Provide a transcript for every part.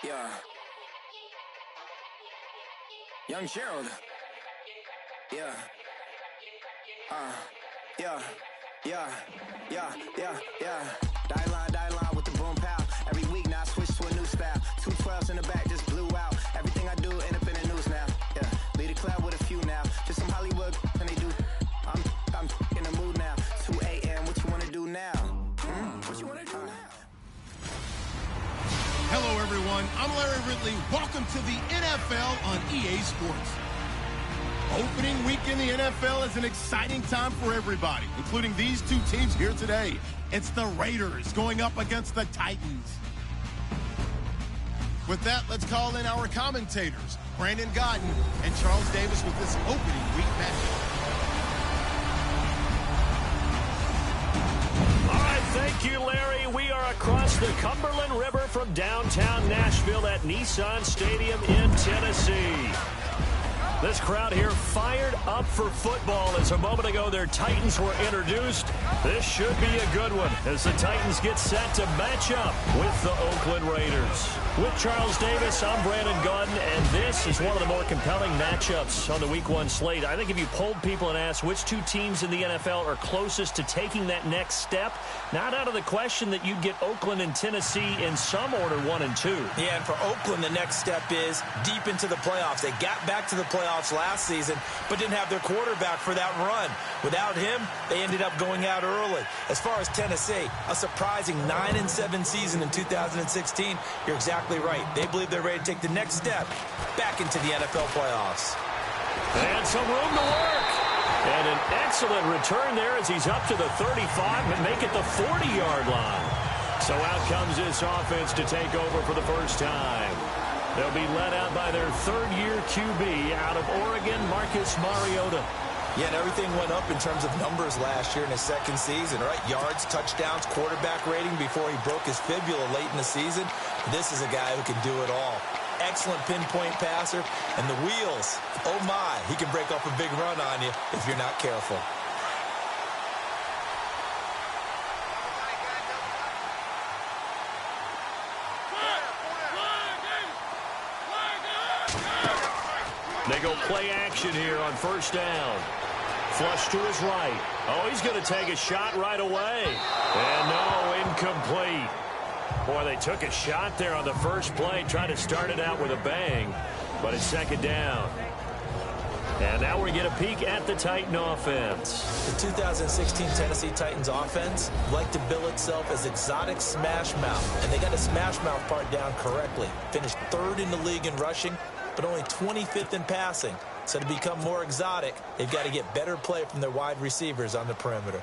Yeah. Young Gerald. Yeah. Yeah. Die line with the boom pow. Every week now I switch to a new style. 212s in the back just blew out. Everything I do end up in the news now. Yeah. Lead a club with a few now. Just some Hollywood and they do. I'm in the mood now. 2 a.m. What you wanna do now? What you wanna do now? Hello, everyone. I'm Larry Ridley. Welcome to the NFL on EA Sports. Opening week in the NFL is an exciting time for everybody, including these two teams here today. It's the Raiders going up against the Titans. With that, let's call in our commentators, Brandon Godden and Charles Davis, with this opening week matchup. Thank you, Larry. We are across the Cumberland River from downtown Nashville at Nissan Stadium in Tennessee. This crowd here fired up for football as a moment ago their Titans were introduced. This should be a good one as the Titans get set to match up with the Oakland Raiders. With Charles Davis, I'm Brandon Godden, and this is one of the more compelling matchups on the Week 1 slate. I think if you polled people and asked which two teams in the NFL are closest to taking that next step, not out of the question that you'd get Oakland and Tennessee in some order 1 and 2. Yeah, and for Oakland, the next step is deep into the playoffs. They got back to the playoffs last season, but didn't have their quarterback for that run. Without him, they ended up going out early. As far as Tennessee, a surprising 9-7 season in 2016. You're exactly right. They believe they're ready to take the next step back into the NFL playoffs. And some room to work. And an excellent return there as he's up to the 35 and make it the 40-yard line. So out comes this offense to take over for the first time. They'll be led out by their third-year QB out of Oregon, Marcus Mariota. Yeah, and everything went up in terms of numbers last year in his second season, right? Yards, touchdowns, quarterback rating before he broke his fibula late in the season. This is a guy who can do it all. Excellent pinpoint passer, and the wheels, oh my, he can break off a big run on you if you're not careful. They go play action here on first down. Flush to his right. Oh, he's going to take a shot right away. And no, incomplete. Boy, they took a shot there on the first play, trying to start it out with a bang. But it's second down. And now we get a peek at the Titan offense. The 2016 Tennessee Titans offense liked to bill itself as exotic smash mouth. And they got the smash mouth part down correctly. Finished third in the league in rushing, but only 25th in passing. So to become more exotic, they've got to get better play from their wide receivers on the perimeter.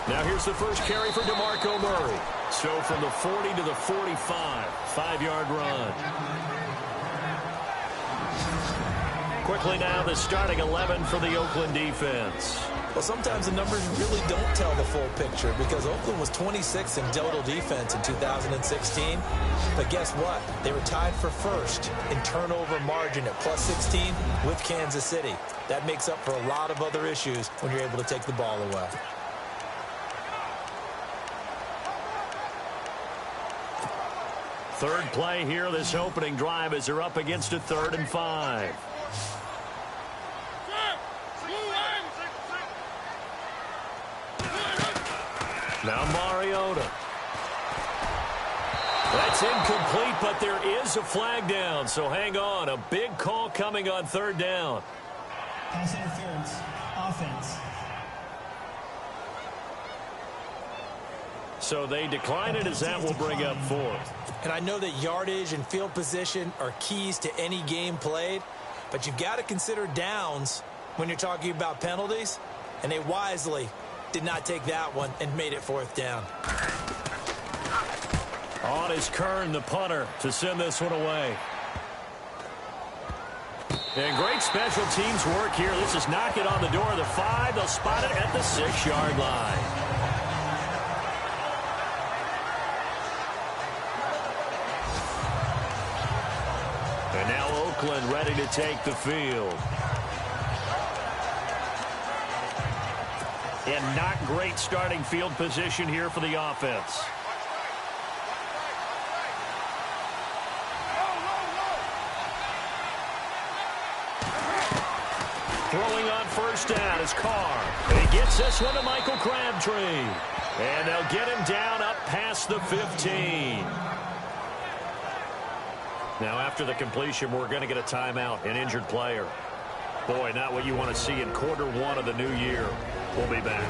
Now here's the first carry for DeMarco Murray. So from the 40 to the 45, 5-yard run. Quickly now, the starting 11 for the Oakland defense. Well, sometimes the numbers really don't tell the full picture because Oakland was 26th in total defense in 2016. But guess what? They were tied for first in turnover margin at plus 16 with Kansas City. That makes up for a lot of other issues when you're able to take the ball away. Third play here, this opening drive, as they're up against a 3rd and 5. Now Mariota. That's incomplete, but there is a flag down, so hang on. A big call coming on 3rd down. Pass interference, offense. So they decline it as that will bring up 4th. And I know that yardage and field position are keys to any game played, but you've got to consider downs when you're talking about penalties, and they wisely did not take that one and made it 4th down. On is Kern, the punter, to send this one away. And great special teams work here. This is knock it on the door of the 5. They'll spot it at the 6-yard line. And now Oakland ready to take the field. And not great starting field position here for the offense. Throwing on first down is Carr. And he gets this one to Michael Crabtree. And they'll get him down up past the 15. Now, after the completion, we're going to get a timeout, an injured player. Boy, not what you want to see in quarter one of the new year. We'll be back.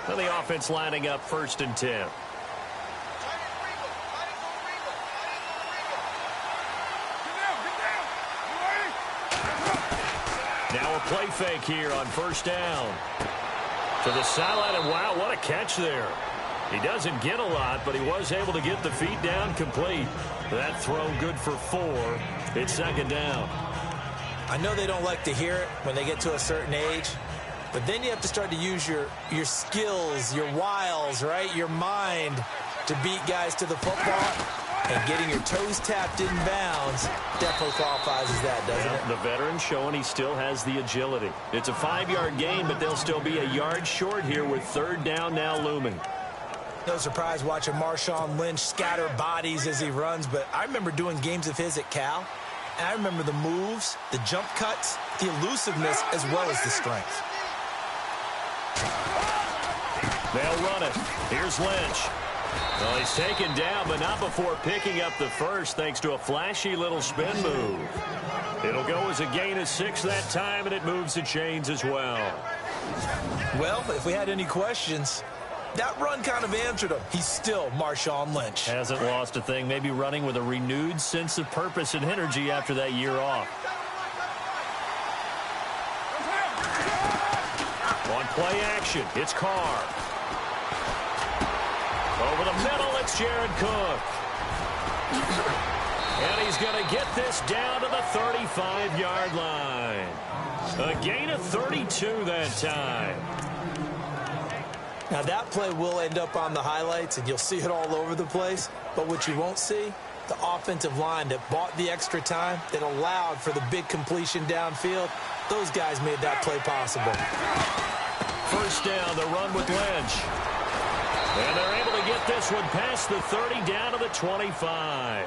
So the offense lining up 1st and 10. Now a play fake here on first down. To the sideline, and wow, what a catch there. He doesn't get a lot, but he was able to get the feet down complete. That throw good for 4. It's 2nd down. I know they don't like to hear it when they get to a certain age, but then you have to start to use your skills, your wiles, right? Your mind to beat guys to the football. And getting your toes tapped in bounds definitely qualifies as that, doesn't it? The veteran showing he still has the agility. It's a 5-yard gain, but they'll still be a yard short here with 3rd down now looming. No surprise watching Marshawn Lynch scatter bodies as he runs, but I remember doing games of his at Cal, and I remember the moves, the jump cuts, the elusiveness, as well as the strength. They'll run it. Here's Lynch. Well, he's taken down, but not before picking up the first, thanks to a flashy little spin move. It'll go as a gain of 6 that time, and it moves the chains as well. Well, if we had any questions, that run kind of answered him. He's still Marshawn Lynch. Hasn't lost a thing, maybe running with a renewed sense of purpose and energy after that year off. On play action, it's Carr. Over the middle, it's Jared Cook. And he's going to get this down to the 35-yard line. A gain of 32 that time. Now, that play will end up on the highlights, and you'll see it all over the place. But what you won't see, the offensive line that bought the extra time, that allowed for the big completion downfield, those guys made that play possible. First down, the run with Lynch. And they're able to get this one past the 30 down to the 25.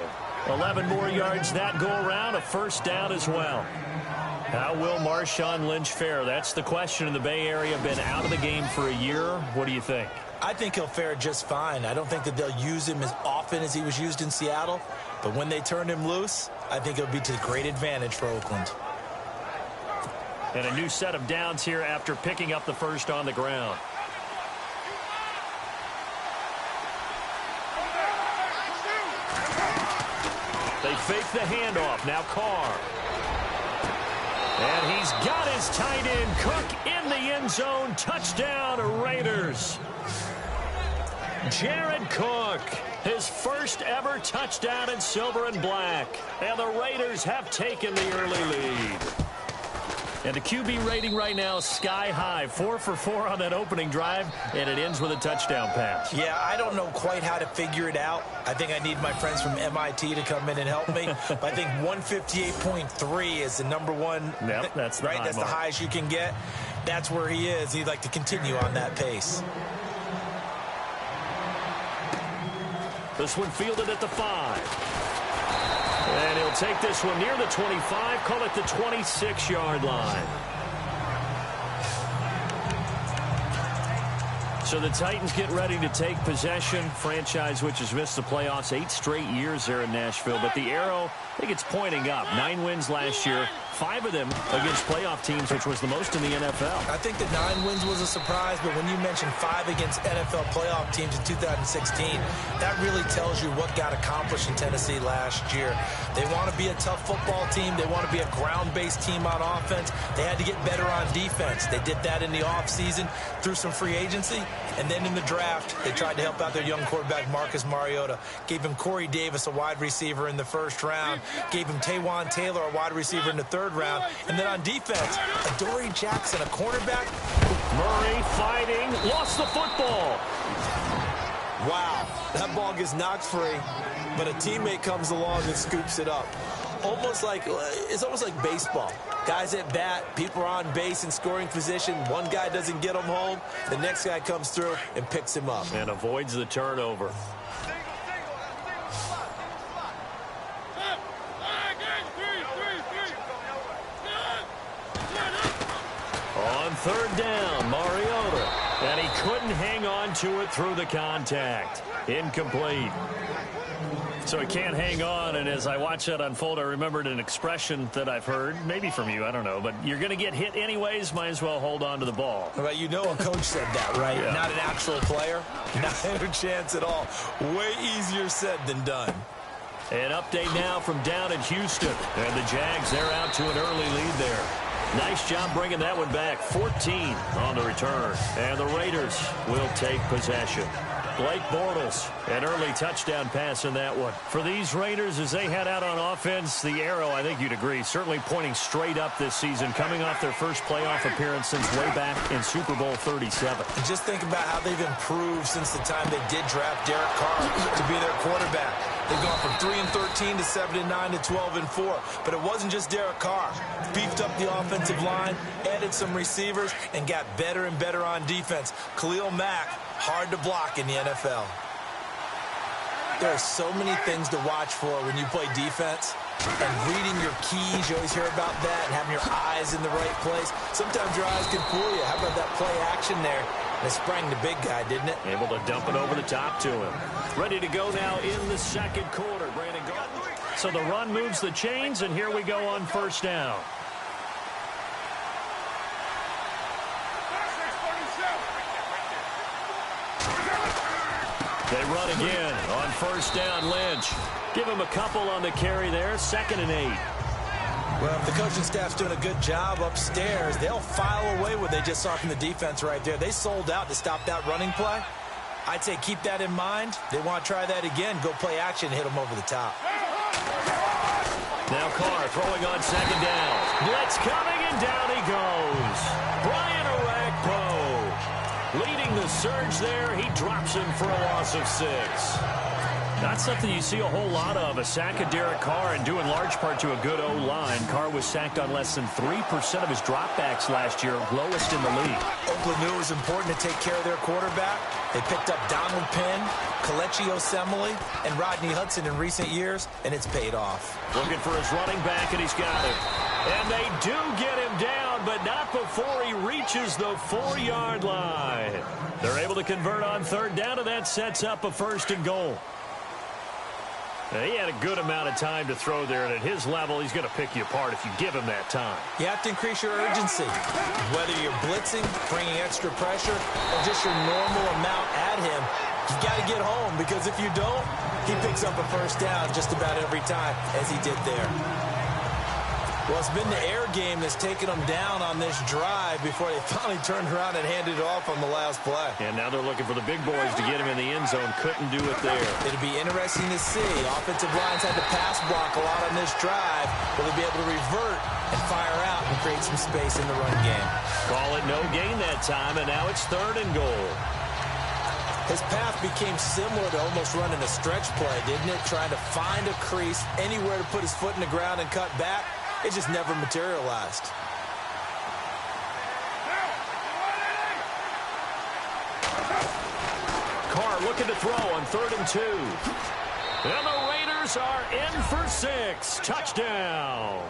11 more yards that go around, a first down as well. How will Marshawn Lynch fare? That's the question in the Bay Area. Been out of the game for a year. What do you think? I think he'll fare just fine. I don't think that they'll use him as often as he was used in Seattle. But when they turn him loose, I think it'll be to great advantage for Oakland. And a new set of downs here after picking up the first on the ground. They fake the handoff. Now Carr. And he's got his tight end, Cook, in the end zone. Touchdown, Raiders. Jared Cook, his first ever touchdown in silver and black. And the Raiders have taken the early lead. And the QB rating right now is sky high. 4 for 4 on that opening drive, and it ends with a touchdown pass. Yeah, I don't know quite how to figure it out. I think I need my friends from MIT to come in and help me. But I think 158.3 is the number one. Yep, that's the right. high That's mark. the highest you can get. That's where he is. He'd like to continue on that pace. This one fielded at the 5. And he'll take this one near the 25, call it the 26-yard line. So the Titans get ready to take possession. Franchise which has missed the playoffs 8 straight years there in Nashville. But the arrow, I think it's pointing up. 9 wins last year, 5 of them against playoff teams, which was the most in the NFL. I think the 9 wins was a surprise, but when you mention 5 against NFL playoff teams in 2016, that really tells you what got accomplished in Tennessee last year. They want to be a tough football team. They want to be a ground-based team on offense. They had to get better on defense. They did that in the offseason through some free agency. And then in the draft, they tried to help out their young quarterback, Marcus Mariota. Gave him Corey Davis, a wide receiver, in the first round. Gave him Taywan Taylor, a wide receiver, in the third third round. And then on defense, Adoree Jackson, a cornerback. Murray fighting, lost the football. Wow, that ball gets knocked free, but a teammate comes along and scoops it up. It's almost like baseball. Guys at bat, people are on base in scoring position. One guy doesn't get him home. The next guy comes through and picks him up. And avoids the turnover. On third down, Mariota. And he couldn't hang on to it through the contact. Incomplete. So he can't hang on, and as I watch that unfold, I remembered an expression that I've heard, maybe from you, I don't know, but you're going to get hit anyways, might as well hold on to the ball. Well, you know a coach said that, right? Yeah. Not an actual player. Not a chance at all. Way easier said than done. An update now from down in Houston. And the Jags, they're out to an early lead there. Nice job bringing that one back. 14 on the return. And the Raiders will take possession. Blake Bortles, an early touchdown pass in that one. For these Raiders, as they head out on offense, the arrow, I think you'd agree, certainly pointing straight up this season, coming off their first playoff appearance since way back in Super Bowl 37. And just think about how they've improved since the time they did draft Derek Carr to be their quarterback. They've gone from 3-13 to 7-9 to 12-4. But it wasn't just Derek Carr. Beefed up the offensive line, added some receivers, and got better and better on defense. Khalil Mack, hard to block in the NFL. There are so many things to watch for when you play defense. And reading your keys, you always hear about that, and having your eyes in the right place. Sometimes your eyes can fool you. How about that play action there? They sprang the big guy, didn't it? Able to dump it over the top to him. Ready to go now in the second quarter. Brandon Garden. So the run moves the chains, and here we go on first down. They run again on first down. Lynch. Give him a couple on the carry there. 2nd and 8. Well, if the coaching staff's doing a good job upstairs, they'll file away what they just saw from the defense right there. They sold out to stop that running play. I'd say keep that in mind. They want to try that again. Go play action and hit them over the top. Now Carr throwing on 2nd down. Blitz coming, and down he goes. Brian Orakpo leading the surge there. He drops him for a loss of 6. Not something you see a whole lot of, a sack of Derek Carr, and due in large part to a good O-line. Carr was sacked on less than 3% of his dropbacks last year, lowest in the league. Oakland knew it was important to take care of their quarterback. They picked up Donald Penn, Kelechi Osemele, and Rodney Hudson in recent years, and it's paid off. Looking for his running back, and he's got it. And they do get him down, but not before he reaches the 4-yard line. They're able to convert on third down, and that sets up a 1st and goal. He had a good amount of time to throw there, and at his level, he's going to pick you apart if you give him that time. You have to increase your urgency. Whether you're blitzing, bringing extra pressure, or just your normal amount at him, you've got to get home, because if you don't, he picks up a 1st down just about every time, as he did there. Well, it's been the air game that's taken them down on this drive before they finally turned around and handed it off on the last play. And now they're looking for the big boys to get him in the end zone. Couldn't do it there. It'll be interesting to see. Offensive lines had to pass block a lot on this drive. Will they be able to revert and fire out and create some space in the run game? Call it no gain that time, and now it's 3rd and goal. His path became similar to almost running a stretch play, didn't it? Trying to find a crease, anywhere to put his foot in the ground and cut back. It just never materialized. Carr looking to throw on 3rd and 2. And the Raiders are in for 6. Touchdown.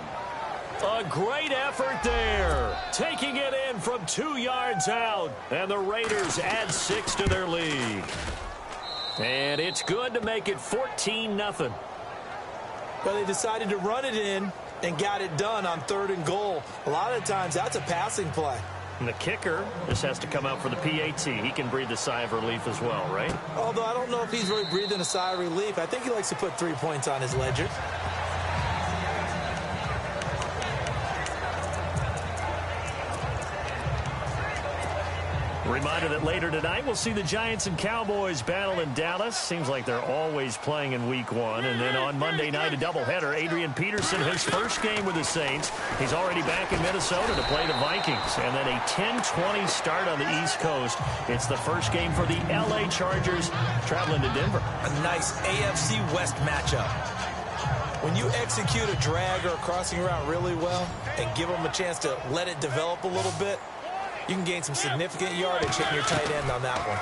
A great effort there. Taking it in from 2 yards out. And the Raiders add 6 to their lead. And it's good to make it 14-0. Well, they decided to run it in and got it done on 3rd and goal. A lot of times, that's a passing play. And the kicker, this has to come out for the PAT. He can breathe a sigh of relief as well, right? Although I don't know if he's really breathing a sigh of relief. I think he likes to put 3 points on his ledger. Reminder that later tonight we'll see the Giants and Cowboys battle in Dallas. Seems like they're always playing in week 1. And then on Monday night, a doubleheader. Adrian Peterson, his first game with the Saints. He's already back in Minnesota to play the Vikings. And then a 10:20 start on the East Coast. It's the first game for the L.A. Chargers traveling to Denver. A nice AFC West matchup. When you execute a drag or a crossing route really well and give them a chance to let it develop a little bit, you can gain some significant yardage hitting your tight end on that one.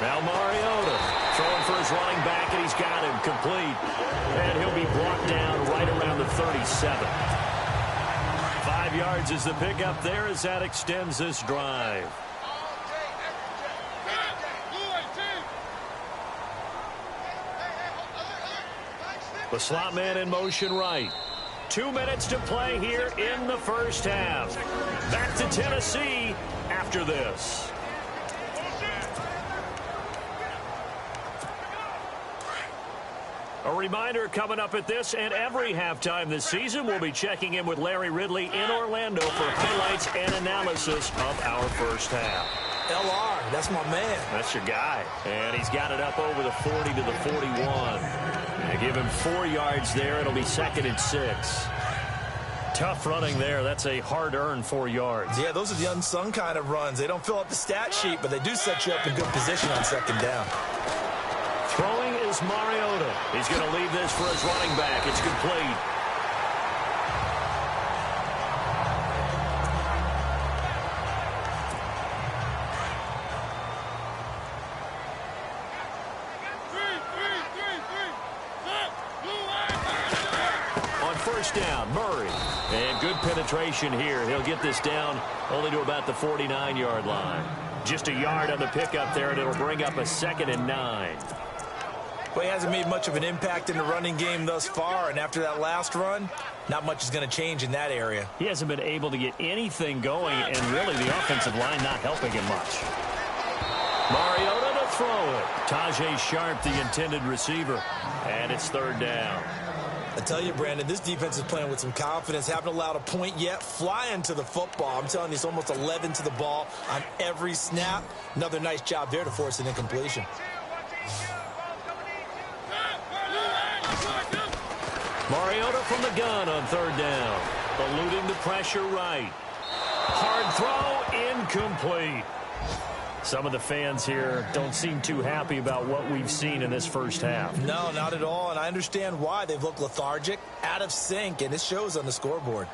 Now Mariota throwing for his running back, and he's got him complete. And he'll be brought down right around the 37. 5 yards is the pickup there as that extends this drive. The slot man in motion right. 2 minutes to play here in the first half. Back to Tennessee after this. A reminder coming up at this and every halftime this season, we'll be checking in with Larry Ridley in Orlando for highlights and analysis of our first half. LR, that's my man. That's your guy. And he's got it up over the 40 to the 41. They give him 4 yards there. It'll be 2nd and 6. Tough running there. That's a hard-earned 4 yards. Yeah, those are the unsung kind of runs. They don't fill up the stat sheet, but they do set you up in good position on 2nd down. Throwing is Mariota. He's going to leave this for his running back. It's complete. Down, Murray. And good penetration here. He'll get this down only to about the 49-yard line. Just a yard on the pickup there, and it'll bring up a 2nd and 9. Well, he hasn't made much of an impact in the running game thus far, and after that last run, not much is going to change in that area. He hasn't been able to get anything going, and really the offensive line not helping him much. Mariota to throw it. Tajay Sharp, the intended receiver, and it's 3rd down. I tell you, Brandon, this defense is playing with some confidence. Haven't allowed a point yet. Flying to the football. I'm telling you, it's almost 11 to the ball on every snap. Another nice job there to force an incompletion. Mariota from the gun on 3rd down. Eluding the pressure right. Hard throw, incomplete. Some of the fans here don't seem too happy about what we've seen in this first half. No, not at all, and I understand why. They've looked lethargic, out of sync, and it shows on the scoreboard.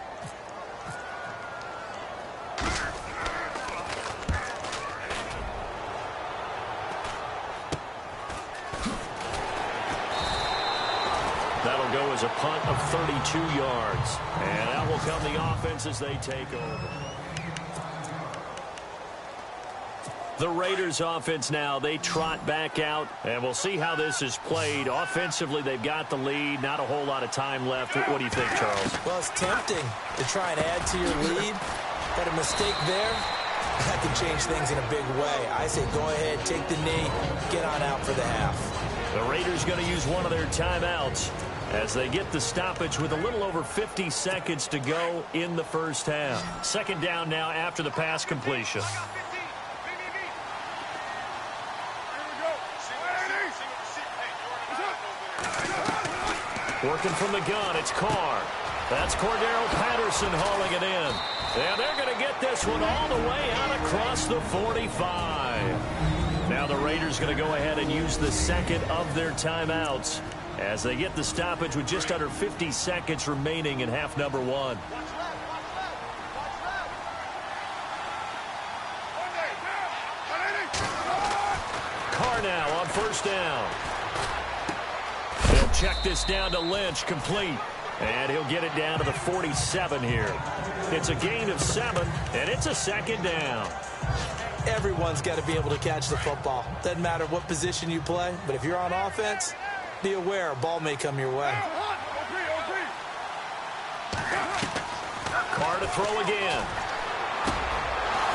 That'll go as a punt of 32 yards. And that will come the offense as they take over. The Raiders offense now, they trot back out, and we'll see how this is played. Offensively, they've got the lead. Not a whole lot of time left. What do you think, Charles? Well, it's tempting to try and add to your lead, but a mistake there, that can change things in a big way. I say go ahead, take the knee, get on out for the half. The Raiders going to use one of their timeouts as they get the stoppage with a little over 50 seconds to go in the first half. 2nd down now after the pass completion. Working from the gun, it's Carr. That's Cordero Patterson hauling it in. And they're going to get this one all the way out across the 45. Now the Raiders going to go ahead and use the 2nd of their timeouts as they get the stoppage with just under 50 seconds remaining in half number 1. Carr now on 1st down. They'll check this down to Lynch, complete. And he'll get it down to the 47 here. It's a gain of 7, and it's a 2nd down. Everyone's got to be able to catch the football. Doesn't matter what position you play, but if you're on offense, be aware a ball may come your way. Carr to throw again.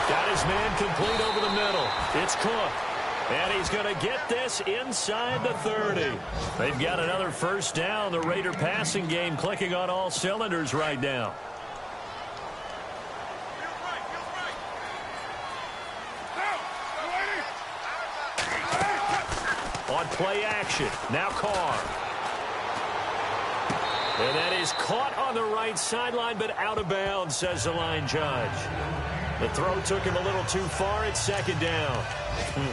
Got his man complete over the middle. It's Cook. And he's going to get this inside the 30. They've got another 1st down. The Raider passing game clicking on all cylinders right now. On play action, now Carr. And that is caught on the right sideline, but out of bounds, says the line judge. The throw took him a little too far at second down.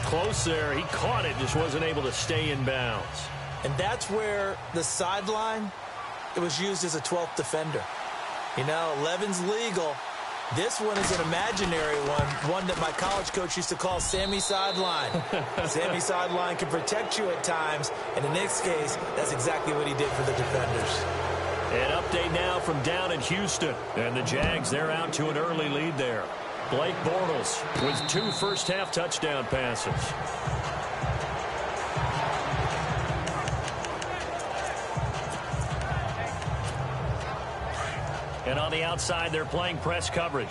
Close there. He caught it, just wasn't able to stay in bounds. And that's where the sideline, it was used as a 12th defender. You know, 11's legal. This one is an imaginary one that my college coach used to call Sammy Sideline. Sammy Sideline can protect you at times, and in this case, that's exactly what he did for the defenders. An update now from down in Houston. And the Jags, they're out to an early lead there. Blake Bortles with 2 first-half touchdown passes. And on the outside, they're playing press coverage.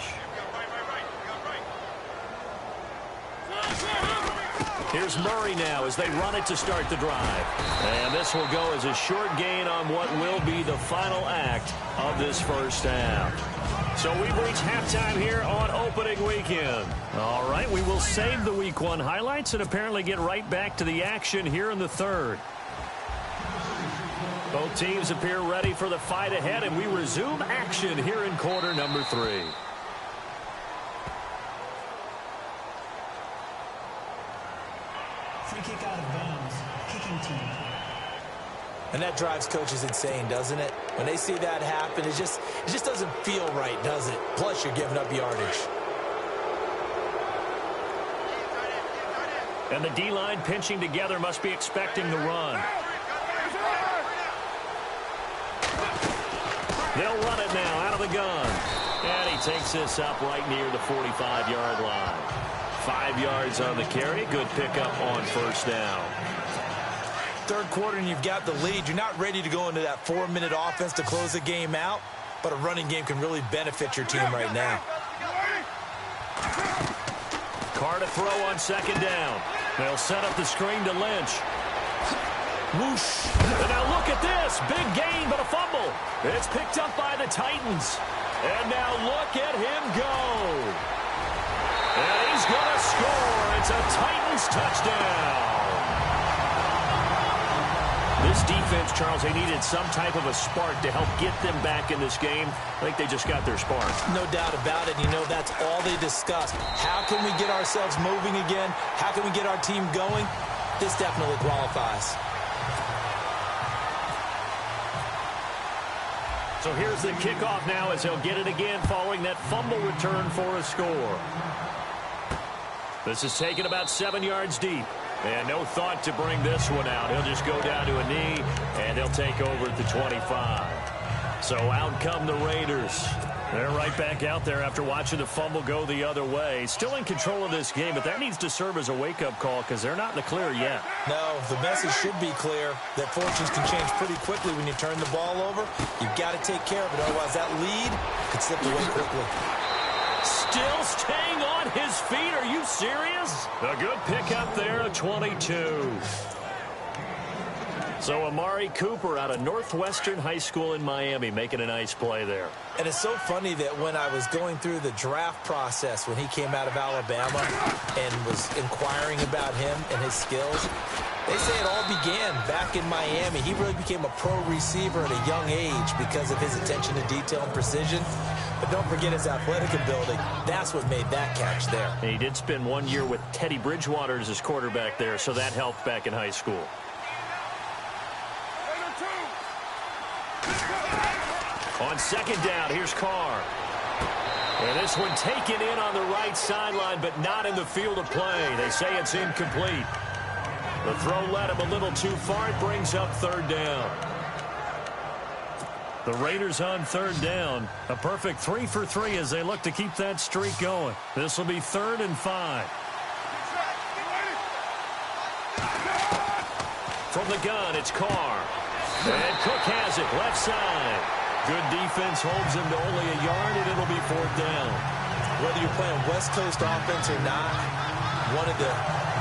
Here's Murray now as they run it to start the drive. And this will go as a short gain on what will be the final act of this first half. So we've reached halftime here on opening weekend. All right, we will save the Week 1 highlights and apparently get right back to the action here in the third. Both teams appear ready for the fight ahead, and we resume action here in quarter number 3. Free kick out of bounds. Kicking team. And that drives coaches insane, doesn't it? When they see that happen, it just doesn't feel right, does it? Plus, you're giving up yardage. And the D-line pinching together must be expecting the run. They'll run it now out of the gun. And he takes this up right near the 45-yard line. 5 yards on the carry. Good pickup on first down. Third quarter and you've got the lead. You're not ready to go into that 4-minute offense to close the game out, but a running game can really benefit your team right now. Carr to throw on second down. They'll set up the screen to Lynch. Whoosh. And now look at this. Big gain, but a fumble. It's picked up by the Titans. And now look at him go. And he's going to score. It's a Titans touchdown. This defense, Charles, they needed some type of a spark to help get them back in this game. I think they just got their spark. No doubt about it. You know, that's all they discussed. How can we get ourselves moving again? How can we get our team going? This definitely qualifies. So here's the kickoff now as he'll get it again following that fumble return for a score. This is taken about 7 yards deep. And no thought to bring this one out. He'll just go down to a knee, and he'll take over at the 25. So out come the Raiders. They're right back out there after watching the fumble go the other way. Still in control of this game, but that needs to serve as a wake-up call because they're not in the clear yet. No, the message should be clear that fortunes can change pretty quickly when you turn the ball over. You've got to take care of it, otherwise that lead could slip away quickly. Still staying on his feet. Are you serious? A good pickup there, a 22. So Amari Cooper out of Northwestern High School in Miami making a nice play there. And it's so funny that when I was going through the draft process when he came out of Alabama and was inquiring about him and his skills, they say it all began back in Miami. He really became a pro receiver at a young age because of his attention to detail and precision. But don't forget his athletic ability. That's what made that catch there. And he did spend 1 year with Teddy Bridgewater as his quarterback there, so that helped back in high school. On second down, here's Carr. And this one taken in on the right sideline, but not in the field of play. They say it's incomplete. The throw led him a little too far. It brings up third down. The Raiders on third down. A perfect 3 for 3 as they look to keep that streak going. This will be 3rd and 5. From the gun, it's Carr. And Cook has it, left side. Good defense holds him to only a yard, and it'll be 4th down. Whether you're playing West Coast offense or not, one of the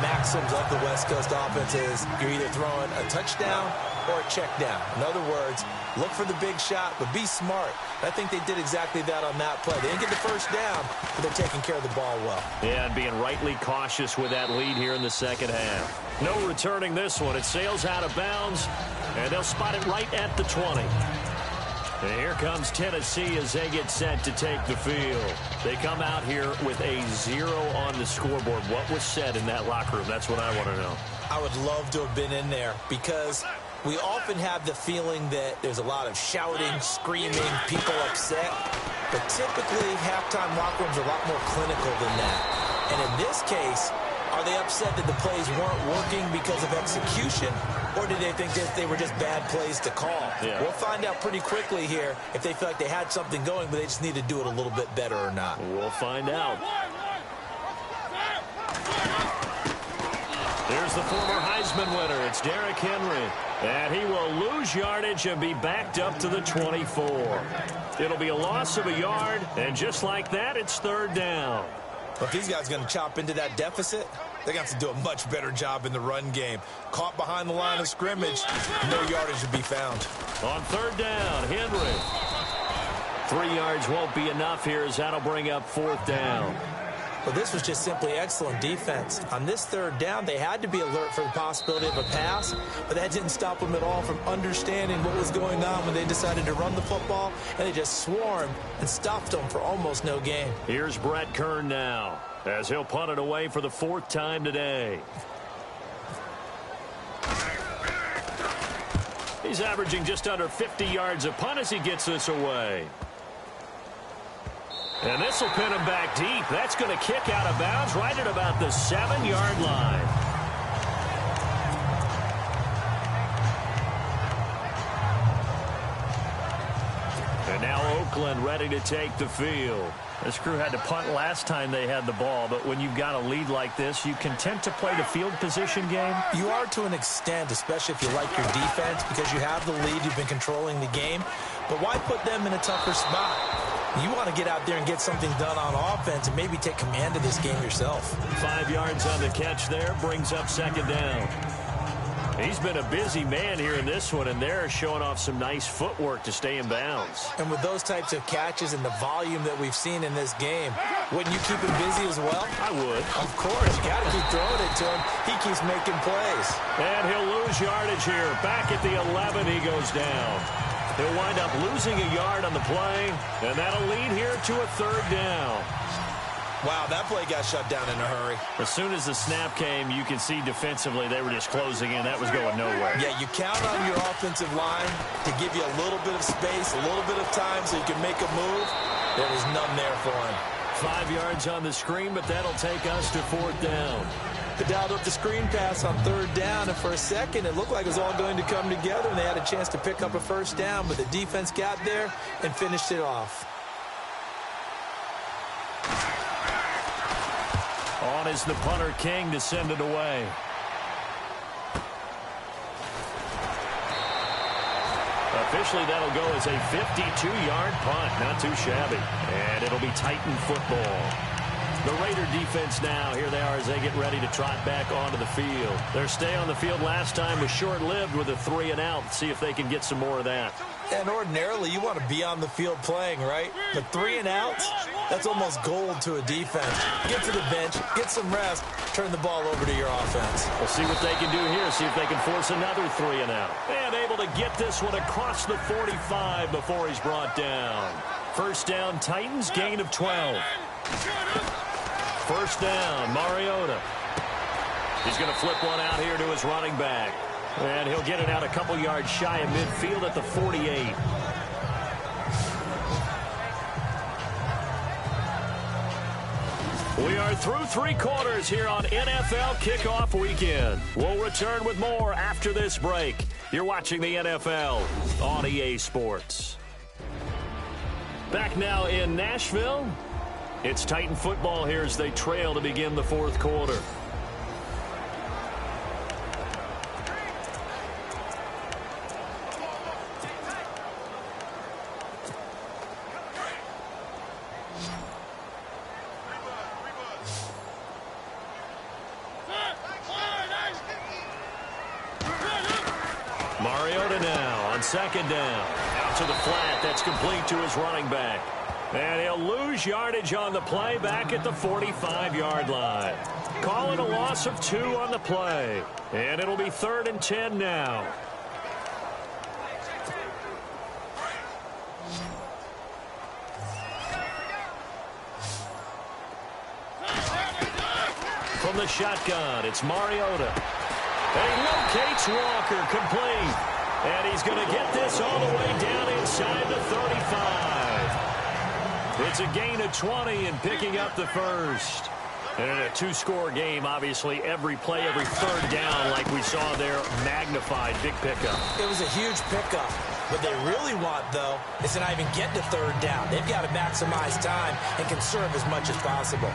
maxims of the West Coast offense is you're either throwing a touchdown or a check down. In other words, look for the big shot, but be smart. I think they did exactly that on that play. They didn't get the first down, but they're taking care of the ball well. Yeah, and being rightly cautious with that lead here in the second half. No returning this one. It sails out of bounds, and they'll spot it right at the 20. And here comes Tennessee as they get set to take the field. They come out here with a 0 on the scoreboard. What was said in that locker room? That's what I want to know. I would love to have been in there because we often have the feeling that there's a lot of shouting, screaming, people upset. But typically, halftime locker rooms are a lot more clinical than that. And in this case, are they upset that the plays weren't working because of execution? Or did they think that they were just bad plays to call? Yeah. We'll find out pretty quickly here if they feel like they had something going, but they just need to do it a little bit better or not. We'll find out. Here's the former Heisman winner. It's Derrick Henry. And he will lose yardage and be backed up to the 24. It'll be a loss of a yard, and just like that, it's third down. But if these guys are going to chop into that deficit, they're going to have to do a much better job in the run game. Caught behind the line of scrimmage, no yardage to be found. On third down, Henry. 3 yards won't be enough here as that'll bring up fourth down. Well, this was just simply excellent defense. On this third down, they had to be alert for the possibility of a pass, but that didn't stop them at all from understanding what was going on when they decided to run the football, and they just swarmed and stopped them for almost no gain. Here's Brett Kern now, as he'll punt it away for the 4th time today. He's averaging just under 50 yards a punt as he gets this away. And this will pin him back deep. That's going to kick out of bounds right at about the 7-yard line. And now Oakland ready to take the field. This crew had to punt last time they had the ball, but when you've got a lead like this, you content to play the field position game? You are to an extent, especially if you like your defense, because you have the lead, you've been controlling the game. But why put them in a tougher spot? You want to get out there and get something done on offense and maybe take command of this game yourself. 5 yards on the catch there, brings up second down. He's been a busy man here in this one, and they're showing off some nice footwork to stay in bounds. And with those types of catches and the volume that we've seen in this game, wouldn't you keep him busy as well? I would. Of course. You got to keep throwing it to him. He keeps making plays. And he'll lose yardage here. Back at the 11, he goes down. He'll wind up losing a yard on the play, and that'll lead here to a third down. Wow, that play got shut down in a hurry. As soon as the snap came, you can see defensively they were just closing in. That was going nowhere. Yeah, you count on your offensive line to give you a little bit of space, a little bit of time so you can make a move. There was none there for him. 5 yards on the screen, but that'll take us to fourth down. They dialed up the screen pass on third down, and for a second it looked like it was all going to come together, and they had a chance to pick up a first down, but the defense got there and finished it off. On is the punter, King, to send it away. Officially, that'll go as a 52-yard punt. Not too shabby. And it'll be Titan football. The Raider defense now, here they are as they get ready to trot back onto the field. Their stay on the field last time was short-lived with a 3-and-out. See if they can get some more of that. And ordinarily, you want to be on the field playing, right? But 3-and-outs, that's almost gold to a defense. Get to the bench, get some rest, turn the ball over to your offense. We'll see what they can do here, see if they can force another 3-and-out. And able to get this one across the 45 before he's brought down. First down, Titans, gain of 12. First down, Mariota. He's going to flip one out here to his running back. And he'll get it out a couple yards shy of midfield at the 48. We are through 3 quarters here on NFL Kickoff Weekend. We'll return with more after this break. You're watching the NFL on EA Sports. Back now in Nashville. It's Titan football here as they trail to begin the fourth quarter. now on second down. Out to the flat. That's complete to his running back. And he'll lose yardage on the play back at the 45-yard line. Call it a loss of 2 on the play. And it'll be 3rd and 10 now. From the shotgun, it's Mariota. And he locates Walker, complete. And he's going to get this all the way down inside the 35. It's a gain of 20 and picking up the first. And in a 2-score game, obviously, every play, every third down, like we saw there, magnified. Big pickup. It was a huge pickup. What they really want, though, is to not even get to third down. They've got to maximize time and conserve as much as possible.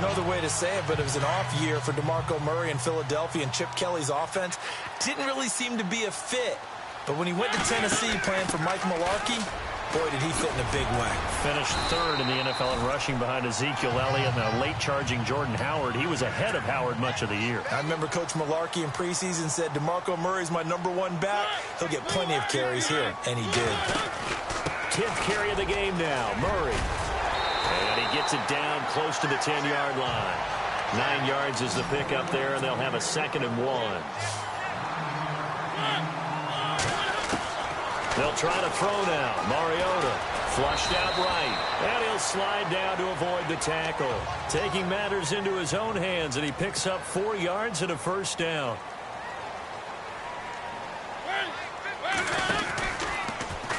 No other way to say it, but it was an off year for DeMarco Murray in Philadelphia, and Chip Kelly's offense didn't really seem to be a fit. But when he went to Tennessee playing for Mike Mularkey, boy, did he fit in a big way. Finished 3rd in the NFL in rushing behind Ezekiel Elliott and a late-charging Jordan Howard. He was ahead of Howard much of the year. I remember Coach Mularkey in preseason said, DeMarco Murray's my #1 back. He'll get plenty of carries here, and he did. 10th carry of the game now, Murray. And he gets it down close to the 10-yard line. 9 yards is the pickup there, and they'll have a 2nd and 1. They'll try to throw now. Mariota flushed out right. And he'll slide down to avoid the tackle. Taking matters into his own hands, and he picks up 4 yards and a first down.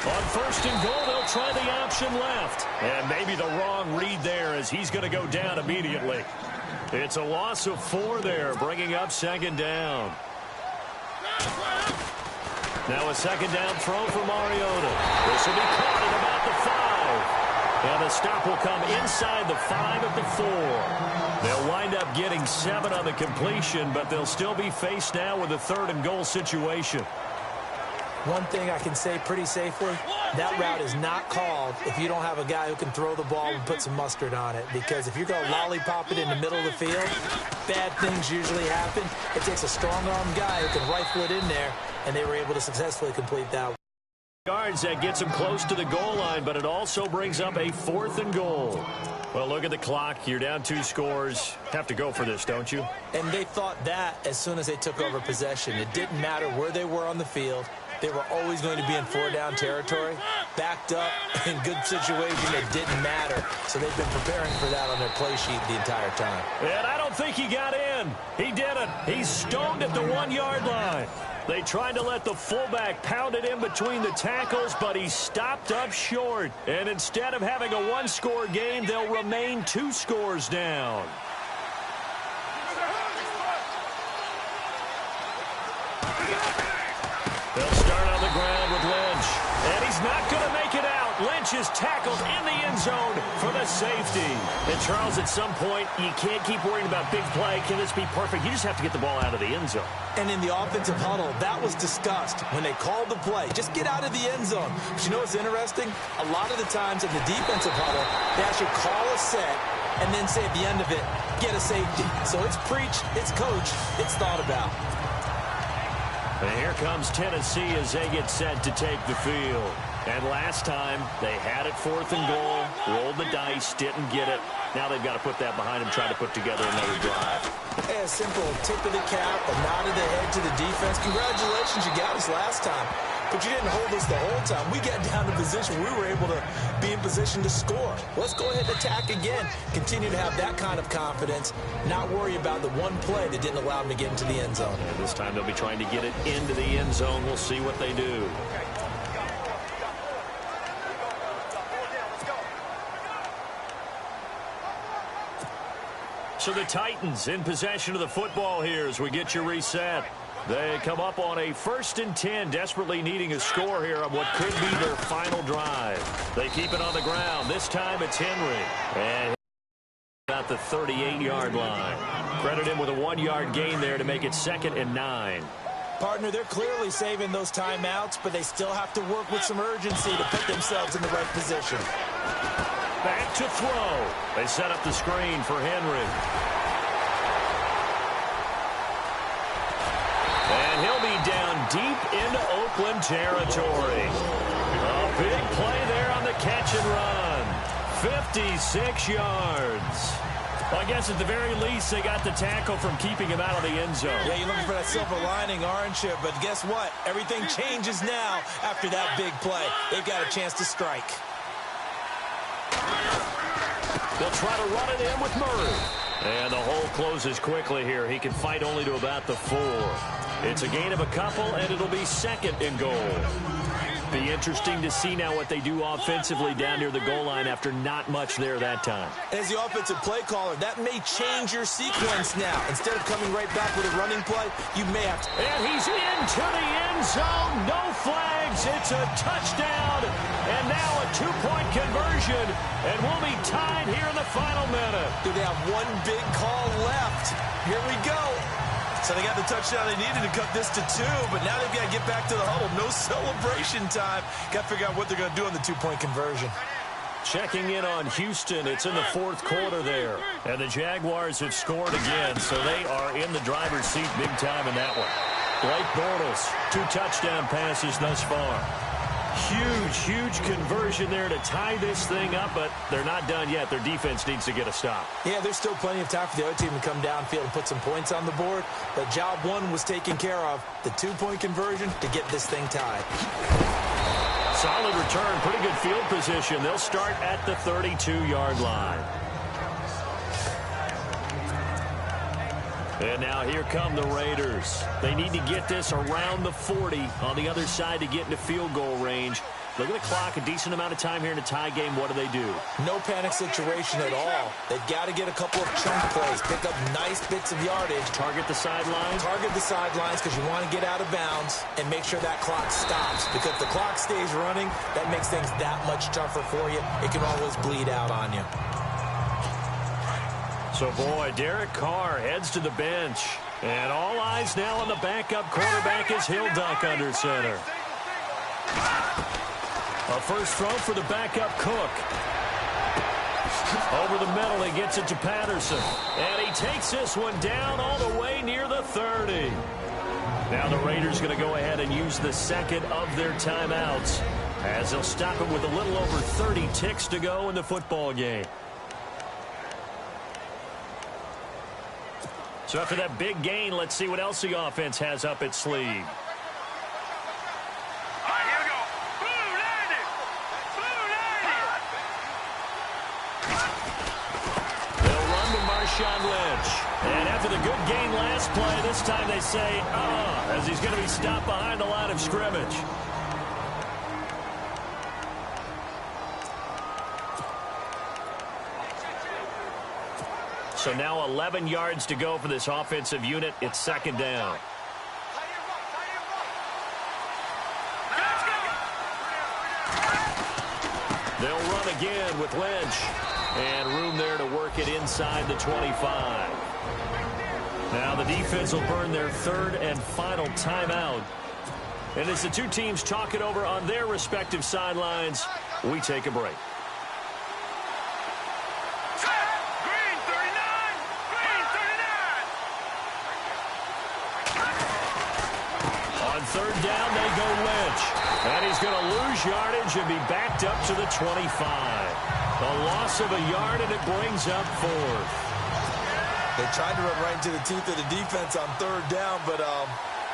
On 1st and goal, they'll try the option left. And maybe the wrong read there as he's going to go down immediately. It's a loss of 4 there, bringing up 2nd down. Now a 2nd down throw for Mariota. This will be caught at about the 5. And the stop will come inside the 5 at the 4. They'll wind up getting 7 on the completion, but they'll still be faced now with a 3rd and goal situation. One thing I can say pretty safely, that route is not called if you don't have a guy who can throw the ball and put some mustard on it. Because if you're going to lollipop it in the middle of the field, bad things usually happen. It takes a strong-arm guy who can rifle it in there, and they were able to successfully complete that one. Yards, that gets him close to the goal line, but it also brings up a 4th and goal. Well, look at the clock. You're down 2 scores. Have to go for this, don't you? And they thought that as soon as they took over possession. It didn't matter where they were on the field. They were always going to be in 4-down territory. Backed up, in good situation, it didn't matter. So they've been preparing for that on their play sheet the entire time. And I don't think he got in. He didn't. He's stoned at the 1-yard line. They tried to let the fullback pound it in between the tackles, but he stopped up short. And instead of having a 1-score game, they'll remain 2 scores down. They'll start on the ground with Lynch. And he's not going to make it out. Lynch is tackled in the end zone for the safety. And, Charles, at some point, you can't keep worrying about big play. Can this be perfect? You just have to get the ball out of the end zone. And in the offensive huddle, that was discussed when they called the play. Just get out of the end zone. But you know what's interesting? A lot of the times in the defensive huddle, they actually call a set and then say at the end of it, get a safety. So it's preached, it's coached, it's thought about. And here comes Tennessee as they get set to take the field. And last time, they had it 4th and goal, rolled the dice, didn't get it. Now they've got to put that behind them, try to put together another drive. Hey, a simple tip of the cap, a nod of the head to the defense. Congratulations, you got us last time. But you didn't hold us the whole time. We got down to position. We were able to be in position to score. Let's go ahead and attack again. Continue to have that kind of confidence. Not worry about the one play that didn't allow them to get into the end zone. And this time they'll be trying to get it into the end zone. We'll see what they do. So the Titans in possession of the football here as we get you reset. They come up on a 1st and 10, desperately needing a score here on what could be their final drive. They keep it on the ground. This time it's Henry. And at the 38-yard line. Credit him with a 1-yard gain there to make it 2nd and 9. Partner, they're clearly saving those timeouts, but they still have to work with some urgency to put themselves in the right position. Back to throw. They set up the screen for Henry. And he'll be down deep into Oakland territory. A big play there on the catch and run. 56 yards. Well, I guess at the very least, they got the tackle from keeping him out of the end zone. Yeah, you're looking for that silver lining, aren't you? But guess what? Everything changes now after that big play. They've got a chance to strike. They'll try to run it in with Murray. And the hole closes quickly here. He can fight only to about the 4. It's a gain of a couple, and it'll be 2nd and goal. Be interesting to see now what they do offensively down near the goal line after not much there that time. As the offensive play caller, that may change your sequence now. Instead of coming right back with a running play, you may have to. And he's into the end zone. No flags. It's a touchdown. And now a 2-point conversion. And we'll be tied here in the final minute. Do they have one big call left? Here we go. So they got the touchdown they needed to cut this to 2, but now they've got to get back to the huddle. No celebration time. Got to figure out what they're going to do on the 2-point conversion. Checking in on Houston. It's in the 4th quarter there. And the Jaguars have scored again, so they are in the driver's seat big time in that one. Blake Bortles, 2 touchdown passes thus far. Huge conversion there to tie this thing up, but they're not done yet. Their defense needs to get a stop. Yeah, there's still plenty of time for the other team to come downfield and put some points on the board, but job 1 was taken care of. The 2-point conversion to get this thing tied. Solid return, pretty good field position. They'll start at the 32-yard line. And now here come the Raiders. They need to get this around the 40 on the other side to get into field goal range. Look at the clock, a decent amount of time here in a tie game. What do? No panic situation at all. They've got to get a couple of chunk plays, pick up nice bits of yardage. Target the sidelines? Target the sidelines because you want to get out of bounds and make sure that clock stops. Because if the clock stays running, that makes things that much tougher for you. It can always bleed out on you. So, boy, Derek Carr heads to the bench. And all eyes now on the backup quarterback as he'll duck under center. A first throw for the backup Cook. Over the middle, he gets it to Patterson. And he takes this one down all the way near the 30. Now the Raiders going to go ahead and use the 2nd of their timeouts as they'll stop it with a little over 30 ticks to go in the football game. So after that big gain, let's see what else the offense has up its sleeve. All right, here we go. Blue 90. They'll run to Marshawn Lynch. And after the good gain last play, this time they say, as he's going to be stopped behind the line of scrimmage. So now 11 yards to go for this offensive unit. It's 2nd down. They'll run again with Lynch. And room there to work it inside the 25. Now the defense will burn their 3rd and final timeout. And as the two teams talk it over on their respective sidelines, we take a break. On 3rd down, they go Lynch. And he's going to lose yardage and be backed up to the 25. A loss of a yard, and it brings up 4th. They tried to run right into the teeth of the defense on 3rd down, but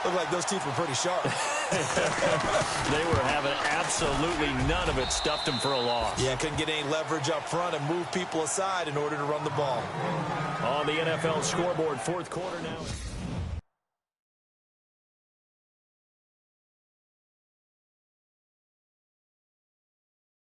looked like those teeth were pretty sharp. They were having absolutely none of it. Stuffed them for a loss. Yeah, couldn't get any leverage up front and move people aside in order to run the ball. On the NFL scoreboard, 4th quarter now.